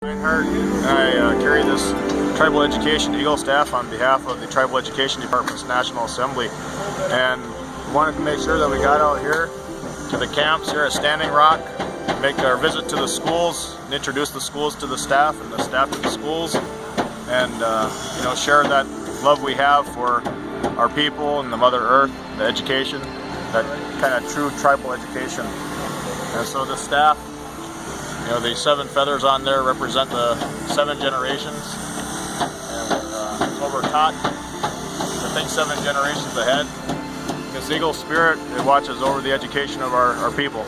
Reinhardt, and I carry this Tribal Education Eagle staff on behalf of the Tribal Education Department's National Assembly, and wanted to make sure that we got out here to the camps here at Standing Rock, make our visit to the schools, and introduce the schools to the staff and the staff to the schools, and share that love we have for our people and the Mother Earth, the education, that kind of true tribal education. And so the staff, the 7 feathers on there represent the 7 generations, and so we're taught to think 7 generations ahead. This Eagle spirit, it watches over the education of our people.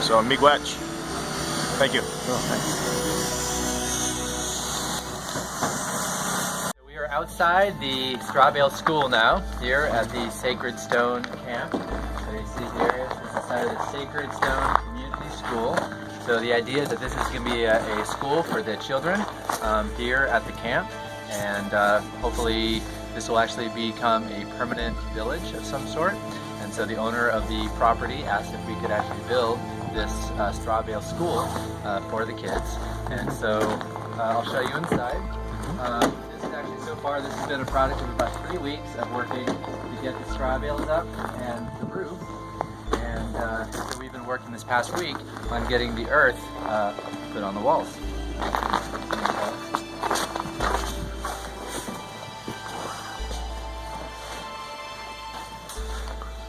So miigwech. Thank you. We are outside the Strawbale School now, here at the Sacred Stone Camp. So you see here, this is the side of the Sacred Stone Community School. So the idea is that this is going to be a school for the children here at the camp, and hopefully this will actually become a permanent village of some sort. And so the owner of the property asked if we could actually build this Strawbale School for the kids. And so I'll show you inside. This is actually, so far, this has been a product of about 3 weeks of working to get the straw bales up and the roof. And so we've been working this past week on getting the earth put on the walls.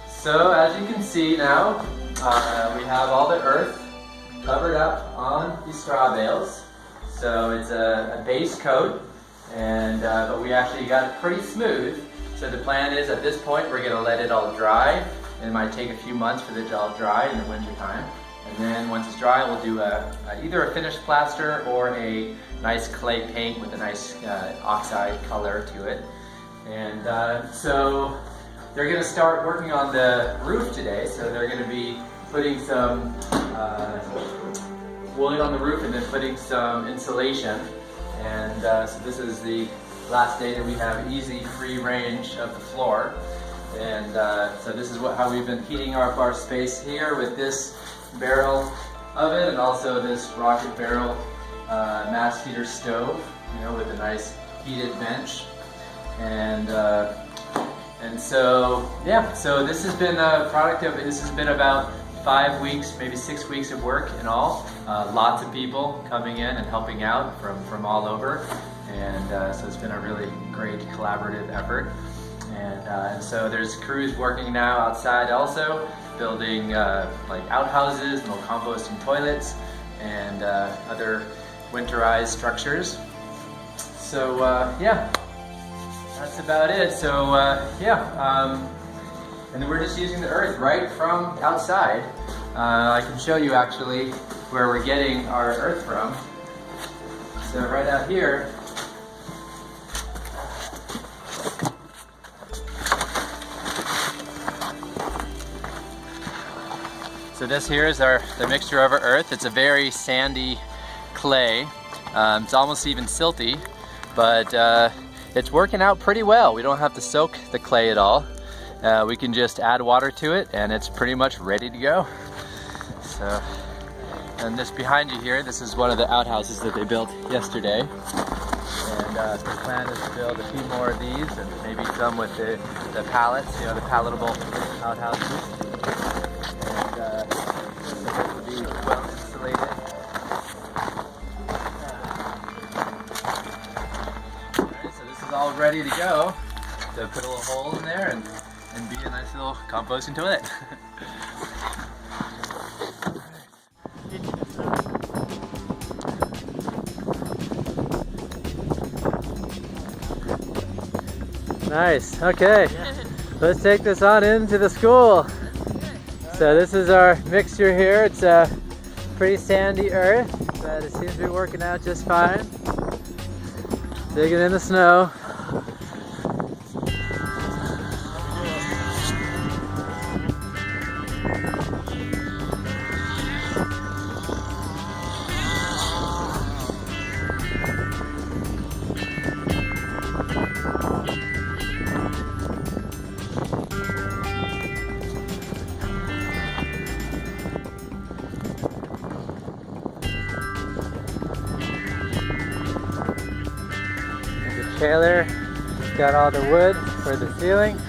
So as you can see now, we have all the earth covered up on these straw bales. So it's a base coat, and but we actually got it pretty smooth. So the plan is, at this point, we're going to let it all dry. It might take a few months for it to all dry in the winter time. And then once it's dry, we'll do either a finished plaster or a nice clay paint with a nice oxide color to it. And so they're going to start working on the roof today. So they're going to be putting some wood on the roof and then putting some insulation. And so this is the last day that we have easy free range of the floor. And so this is how we've been heating up our space here with this barrel oven and also this rocket barrel mass heater stove, with a nice heated bench. And so, yeah, so this has been a product of, this has been about 5 weeks, maybe 6 weeks of work in all. Lots of people coming in and helping out from all over. And so it's been a really great collaborative effort. And so there's crews working now outside also, building like outhouses, little composting toilets, and other winterized structures. So yeah, that's about it. So and then we're just using the earth right from outside. I can show you actually where we're getting our earth from. So right out here, so this here is the mixture of our earth. It's a very sandy clay. It's almost even silty, but it's working out pretty well. We don't have to soak the clay at all. We can just add water to it and it's pretty much ready to go. So, and this behind you here, this is one of the outhouses that they built yesterday. And the plan is to build a few more of these and maybe some with the pallets, the palatable outhouses. Well insulated. Alright, so this is all ready to go. So put a little hole in there and be a nice little composting toilet. Nice, okay. Let's take this on into the school. So this is our mixture here. It's a pretty sandy earth, but it seems to be working out just fine. Digging in the snow. Taylor got all the wood for the ceiling.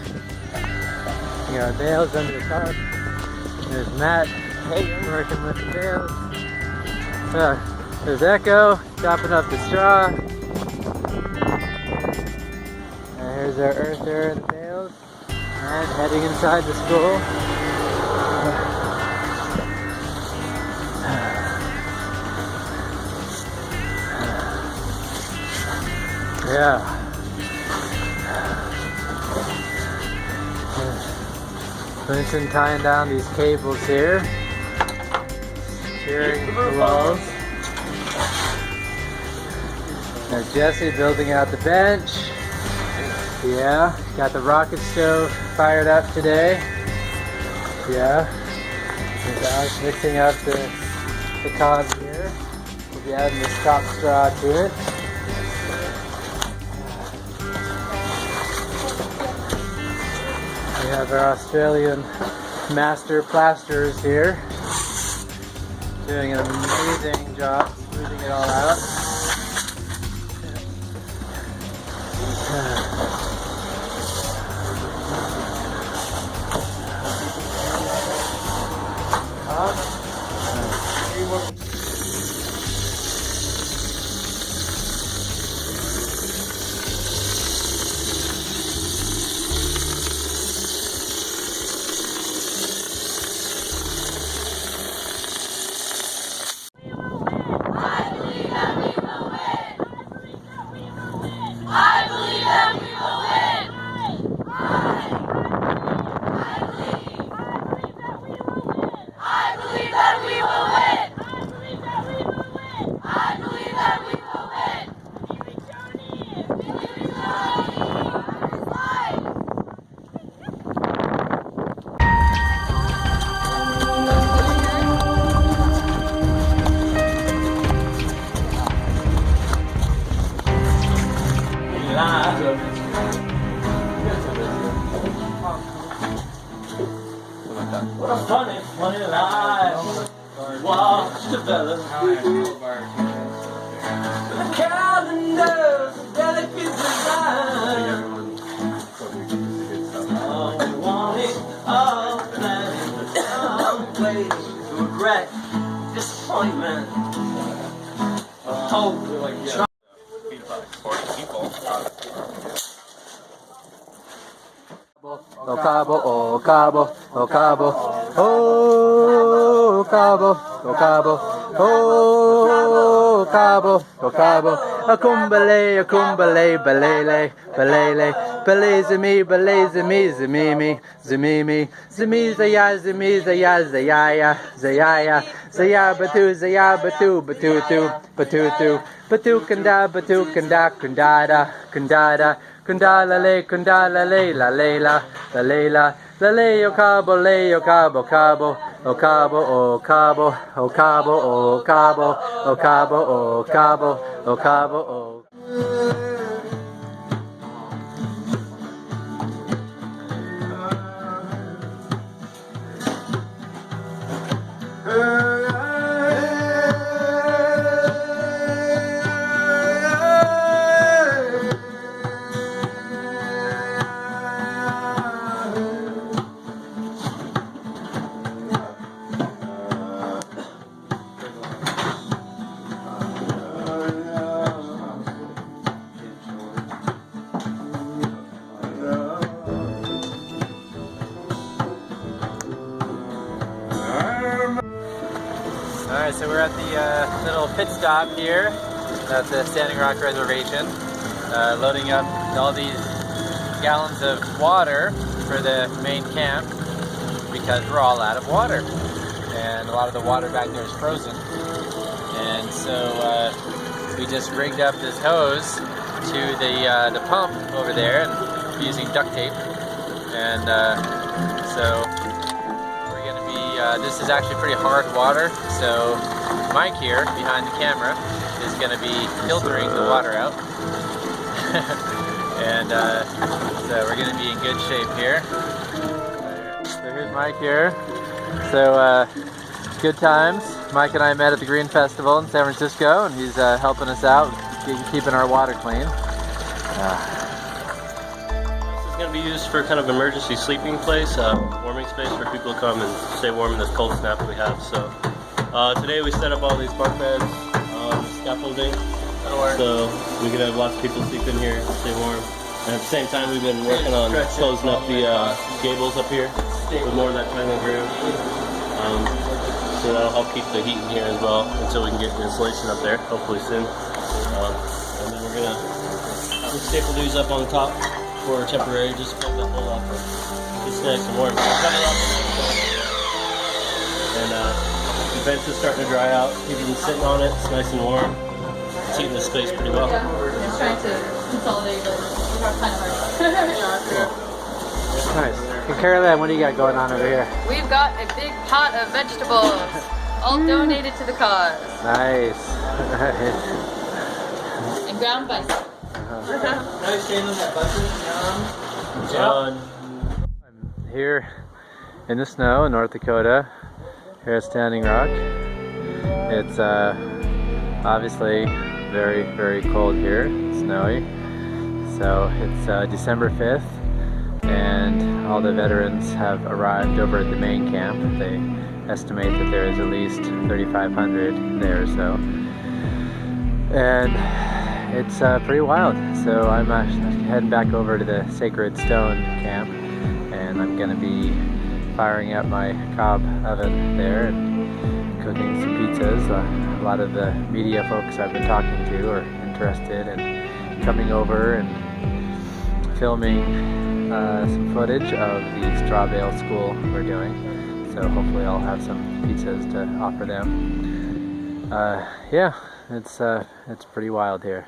We got bales under the top. There's Matt working with the bales. There's Echo chopping up the straw. And here's our earther and the bales. And heading inside the school. Yeah. Clinton tying down these cables here. Securing the walls. There's Jesse building out the bench. Yeah. Got the rocket stove fired up today. Yeah. There's Alex mixing up the cobs here. We'll be adding this top straw to it. We have our Australian master plasterers here, doing an amazing job smoothing it all out. What a funny, funny life. Watch develop. The calendar's a delicate design. All we want is all planning, some place to regret, disappointment, hope. O cabo, o cabo, o cabo, o cabo, o cabo, o cabo, o cabo, a cumbale, balele, balele, belezimi, zimimi, zimimi, zimi, zaya, zaya, zaya, zaya, batu, batutu, batu, kandada, kundala le, la lela, la le, o cabo, cabo, o cabo, o cabo, o cabo, o cabo, o cabo, o cabo, o cabo, o. Alright, so we're at the little pit stop here at the Standing Rock Reservation, loading up all these gallons of water for the main camp because we're all out of water and a lot of the water back there is frozen. And so we just rigged up this hose to the pump over there and using duct tape, and so this is actually pretty hard water, so Mike here behind the camera is going to be filtering the water out. And so we're going to be in good shape here. So here's Mike here. So good times. Mike and I met at the Green Festival in San Francisco, and he's helping us out keeping our water clean. This is going to be used for kind of emergency sleeping place, warming space for people to come and stay warm in this cold snap that we have. So today we set up all these bunk beds, scaffolding, so we can have lots of people sleep in here, stay warm. And at the same time, we've been working on closing up the gables up here with more of that triangle groove. So that'll help keep the heat in here as well until we can get the insulation up there, hopefully soon. And then we're gonna staple these up on the top for temporary, just to put that hole off. It's nice and warm. And the vents is starting to dry out. People been sitting on it. It's nice and warm. It's heating the space pretty well. Yeah, we're trying to consolidate, but it's kind of hard. Nice. And Carolyn, what do you got going on over here? We've got a big pot of vegetables, all donated to the cause. Nice. And ground bison. John. I'm here in the snow in North Dakota, here at Standing Rock. It's obviously very, very cold here, snowy. So it's December 5th, and all the veterans have arrived over at the main camp. They estimate that there is at least 3,500 there or so. And it's pretty wild. So I'm heading back over to the Sacred Stone camp, and I'm gonna be firing up my cob oven there and cooking some pizzas. A lot of the media folks I've been talking to are interested in coming over and filming some footage of the Strawbale School we're doing. So hopefully I'll have some pizzas to offer them. Yeah, it's pretty wild here.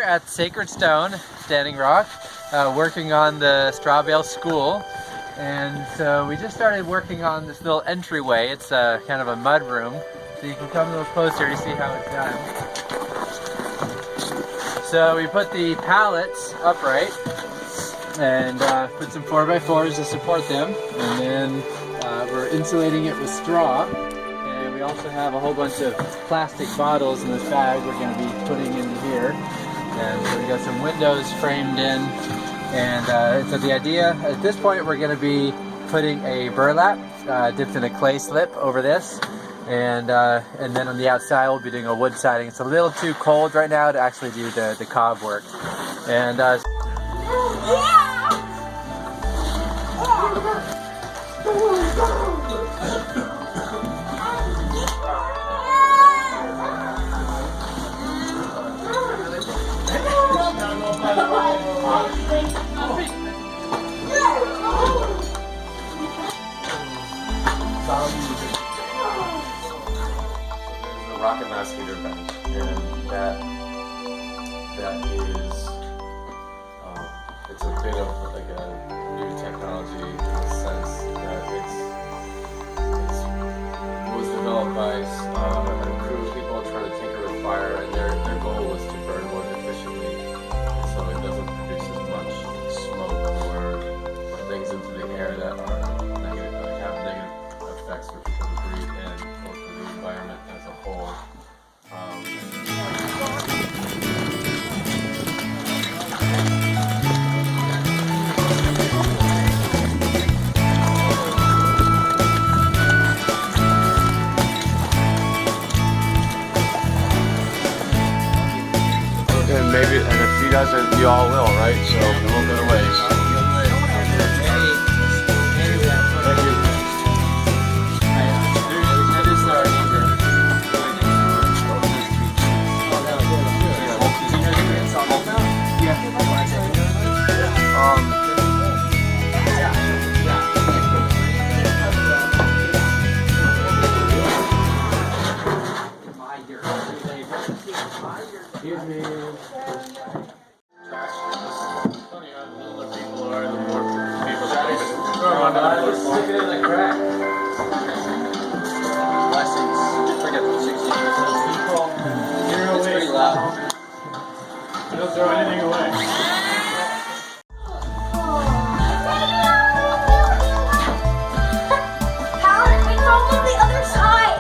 At Sacred Stone, Standing Rock, working on the Strawbale School. And so we just started working on this little entryway. It's kind of a mud room, so you can come a little closer to see how it's done. So we put the pallets upright and put some 4x4s to support them, and then we're insulating it with straw. And we also have a whole bunch of plastic bottles in this bag we're going to be putting into here. And so we got some windows framed in, and so the idea at this point, we're going to be putting a burlap dipped in a clay slip over this, and then on the outside we'll be doing a wood siding. It's a little too cold right now to actually do the cob work. And The rocket mass heater bench, and that is it's a bit of like a new technology in the sense that it was developed by a crew of people trying to tinker with fire, and their goal was to burn wood efficiently, so it doesn't produce as much smoke or things into the air that are negative, like have negative effects for people to breathe in or for the environment as a whole. And maybe, and if he doesn't, you all will, right? So a little bit of ways. Thank you. Excuse me. Stick it in the crack. Blessings. Forget 60% people. It's pretty loud. Don't throw anything away. How did we go to the other side?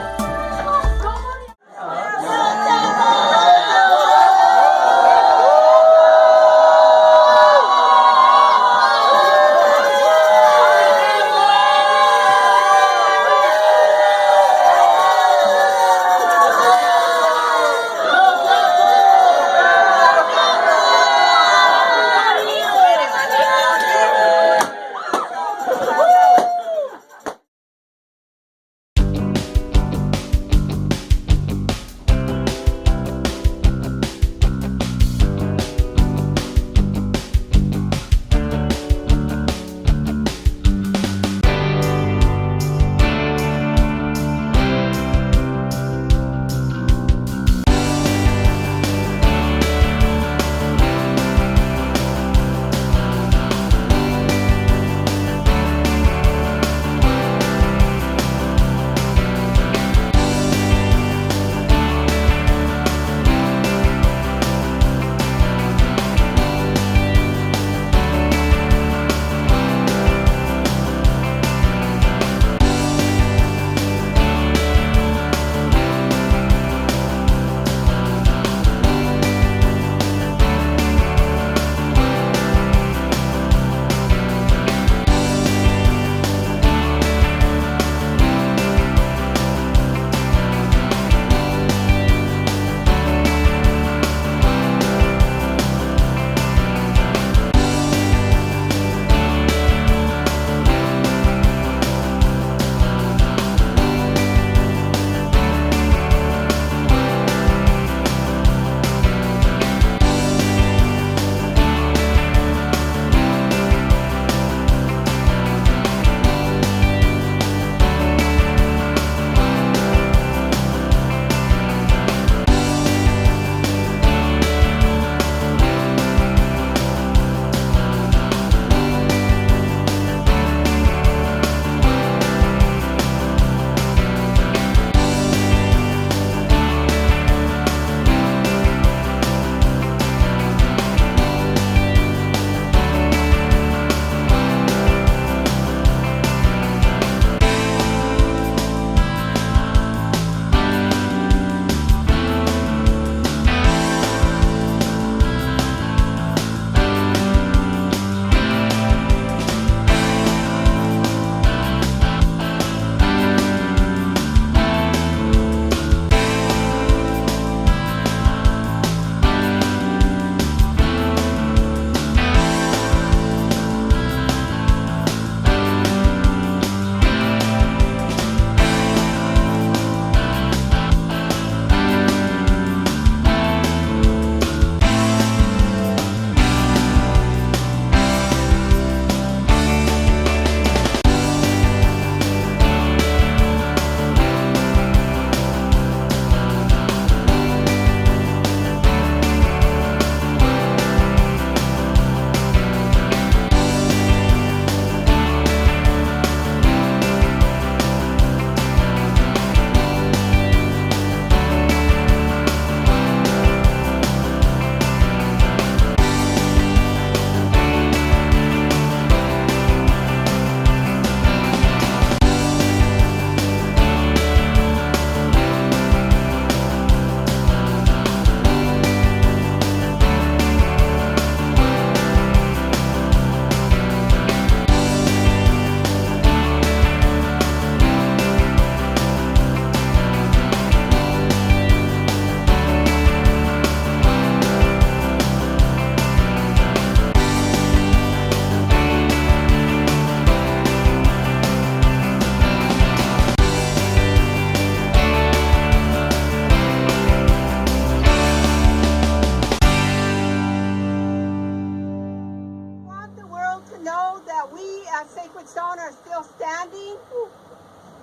sacred stone are still standing.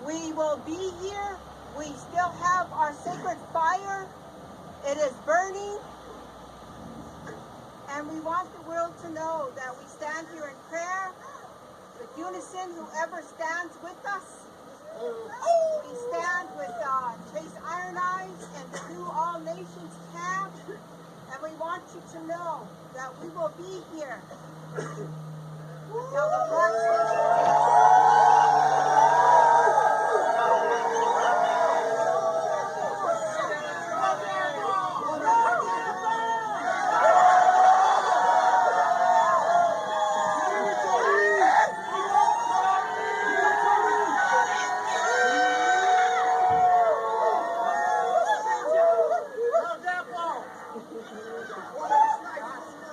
We will be here. We still have our sacred fire. It is burning. And we want the world to know that we stand here in prayer with unison, whoever stands with us. We stand with Chase Iron Eyes and the New All Nations Camp. And we want you to know that we will be here until the Black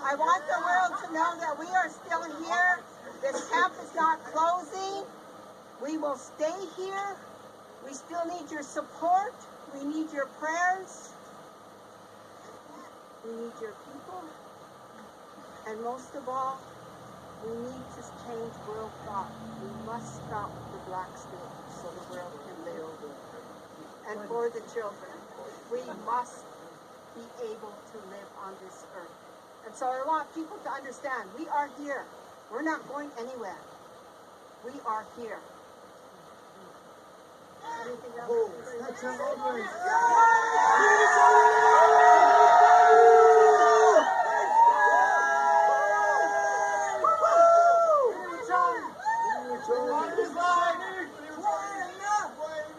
I want the world to know that we are still here. This camp is not closing. We will stay here. We still need your support. We need your prayers. We need your people. And most of all, we need to change world thought. We must stop the black state so the world can live. And for the children, we must be able to live on this earth. And so I want people to understand, we are here. We're not going anywhere. We are here. Anything else?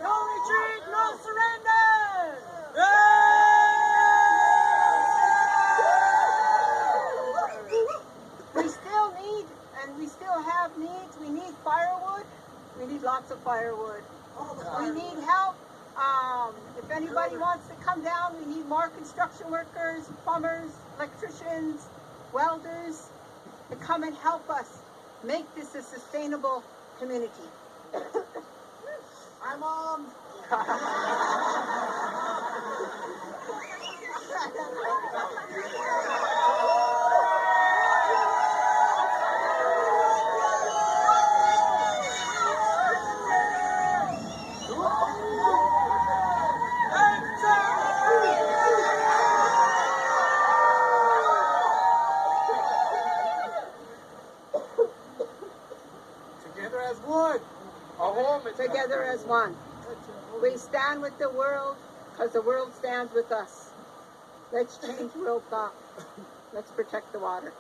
No retreat, no surrender! We still need, and we still have needs. We need firewood. We need lots of firewood. We need help. If anybody wants to come down, we need more construction workers, plumbers, electricians, welders to come and help us make this a sustainable community. Hi, Mom. Together as one. Together as one. We stand with the world because the world stands with us. Let's change world thought. Let's protect the water.